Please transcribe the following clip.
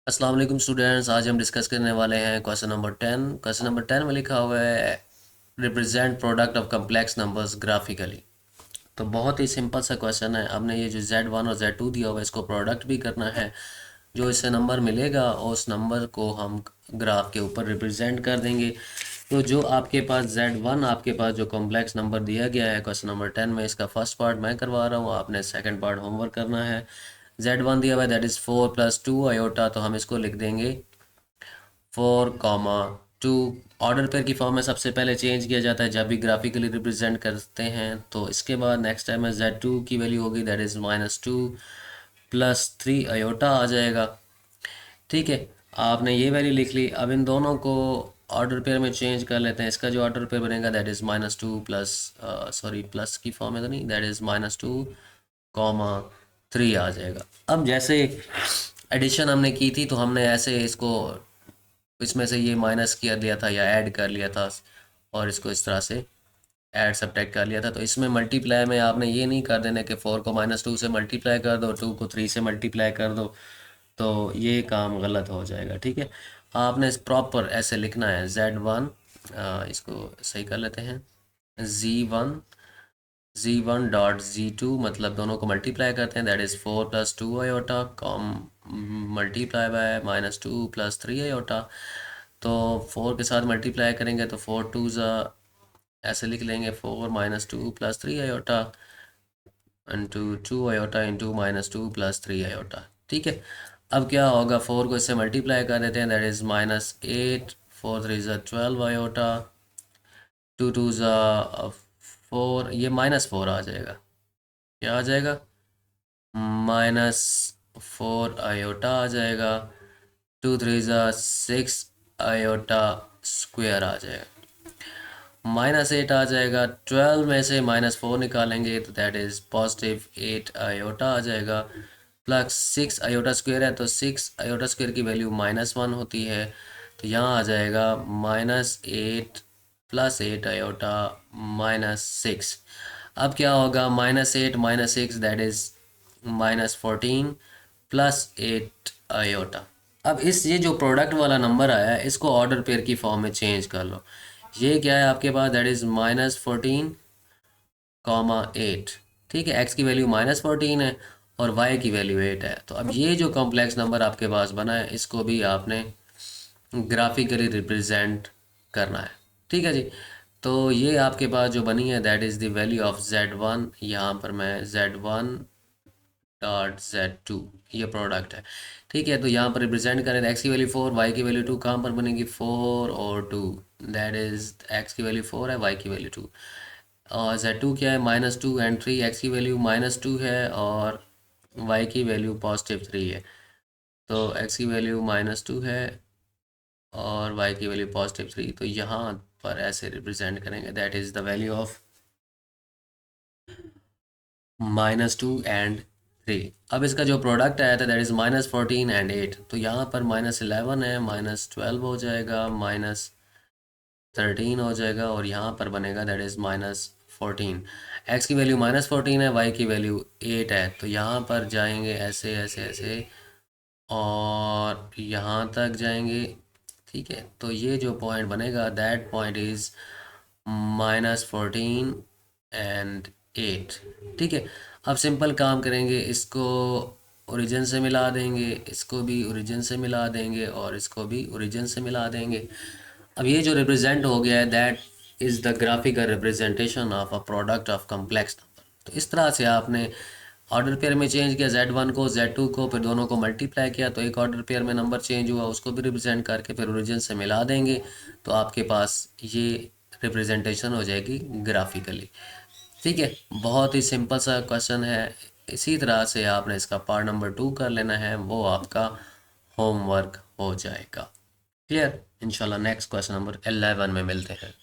अस्सलाम वालेकुम स्टूडेंट्स। आज हम डिस्कस करने वाले हैं क्वेश्चन नंबर 10। क्वेश्चन नंबर 10 में लिखा हुआ है represent product of complex numbers graphically. तो बहुत ही सिंपल सा क्वेश्चन है। हमने ये जो Z1 और Z2 दिया हुआ है इसको प्रोडक्ट भी करना है। जो इससे नंबर मिलेगा उस नंबर को हम ग्राफ के ऊपर रिप्रेजेंट कर देंगे। तो जो आपके पास Z1 आपके पास जो कॉम्प्लेक्स नंबर दिया गया है क्वेश्चन नंबर 10 में, इसका फर्स्ट पार्ट मैं करवा रहा हूँ, आपने सेकंड पार्ट होमवर्क करना है। Z1 दिया हुआ है दैट इज़ 4 + 2 आयोटा, तो हम इसको लिख देंगे 4, 2। ऑर्डर पेयर की फॉर्म में सबसे पहले चेंज किया जाता है जब भी ग्राफिकली रिप्रेजेंट करते हैं। तो इसके बाद नेक्स्ट टाइम में Z2 की वैल्यू होगी दैट इज़ -2 + 3 आयोटा आ जाएगा। ठीक है, आपने ये वैल्यू लिख ली। अब इन दोनों को ऑर्डर पेयर में चेंज कर लेते हैं। इसका जो ऑर्डर पेयर बनेगा that is -2 plus sorry plus की फॉर्म में तो नहीं, दैट इज़ -2, 3 आ जाएगा। अब जैसे एडिशन हमने की थी तो हमने ऐसे इसको इसमें से ये माइनस किया दिया था या ऐड कर लिया था और इसको इस तरह से ऐड सब्ट्रैक्ट कर लिया था। तो इसमें मल्टीप्लाई में आपने ये नहीं कर देना कि 4 को -2 से मल्टीप्लाई कर दो, 2 को 3 से मल्टीप्लाई कर दो, तो ये काम गलत हो जाएगा। ठीक है, आपने प्रॉपर ऐसे लिखना है Z1, इसको सही कर लेते हैं, Z1 मतलब दोनों को मल्टीप्लाई करते हैं that is 4 + 2 iota com multiply by -2 + 3 iota. तो 4 के साथ मल्टीप्लाई करेंगे तो 4 2 ऐसे लिख लेंगे, 4 - 2 + 3 iota into 2 iota into -2 + 3 iota. ठीक है, अब क्या होगा, 4 को इससे मल्टीप्लाई कर देते हैं दैट इज़ -8, 4 3 = 12 आयोटा, 2 2 4, ये -4 आ जाएगा। क्या आ जाएगा, -4 आयोटा आ जाएगा। 2 3 = 6 आयोटा स्क्वायर आ जाएगा। -8 आ जाएगा। 12 में से -4 निकालेंगे तो दैट इज़ +8 आयोटा आ जाएगा। प्लस 6 आयोटा स्क्वायर है तो 6 आयोटा स्क्वायर की वैल्यू -1 होती है। तो यहाँ आ जाएगा -8 + 8 आयोटा -6। अब क्या होगा, -8 -6 दैट इज़ -14 + 8 आयोटा। अब इस ये जो प्रोडक्ट वाला नंबर आया है इसको ऑर्डर पेयर की फॉर्म में चेंज कर लो। ये क्या है आपके पास, दैट इज़ -14, 8। ठीक है, एक्स की वैल्यू -14 है और वाई की वैल्यू 8 है। तो अब ये जो कॉम्प्लेक्स नंबर आपके पास बना है इसको भी आपने ग्राफिकली रिप्रेजेंट करना है। ठीक है जी, तो ये आपके पास जो बनी है that is the value of Z1। यहाँ पर मैं Z1.Z2 ये प्रोडक्ट है। ठीक है, तो यहाँ पर रिप्रेजेंट करें, एक्स की वैल्यू 4, वाई की वैल्यू 2, कहाँ पर बनेगी 4 और 2, दैट इज़ एक्स की वैल्यू 4 है, वाई की वैल्यू 2। और Z2 क्या है, -2 और 3, एक्स की वैल्यू -2 है और वाई की वैल्यू +3 है। तो एक्स की वैल्यू -2 है और वाई की वैल्यू +3। तो यहाँ पर ऐसे रिप्रेजेंट करेंगे that is the value of -2 और 3। अब इसका जो प्रोडक्ट आया था दैट इज़ -14 और 8। तो यहाँ पर -11 है, -12 हो जाएगा, -13 हो जाएगा और यहाँ पर बनेगा दैट इज़ -14। एक्स की वैल्यू -14 है, वाई की वैल्यू 8 है। तो यहाँ पर जाएंगे ऐसे ऐसे ऐसे और यहाँ तक जाएंगे। ठीक है, तो ये जो पॉइंट बनेगा दैट पॉइंट इज़ -14 और 8। ठीक है, अब सिंपल काम करेंगे, इसको ओरिजिन से मिला देंगे, इसको भी ओरिजिन से मिला देंगे और इसको भी ओरिजिन से मिला देंगे। अब ये जो रिप्रेजेंट हो गया है that is the graphical representation of a product of complex number. तो इस तरह से आपने ऑर्डर पेयर में चेंज किया, Z1 को Z2 को, फिर दोनों को मल्टीप्लाई किया तो एक ऑर्डर पेयर में नंबर चेंज हुआ, उसको भी रिप्रेजेंट करके फिर ओरिजिन से मिला देंगे। तो आपके पास ये रिप्रेजेंटेशन हो जाएगी ग्राफिकली। ठीक है, बहुत ही सिंपल सा क्वेश्चन है। इसी तरह से आपने इसका पार्ट नंबर 2 कर लेना है, वो आपका होमवर्क हो जाएगा। क्लियर, इंशाल्लाह नेक्स्ट क्वेश्चन नंबर 11 में मिलते हैं।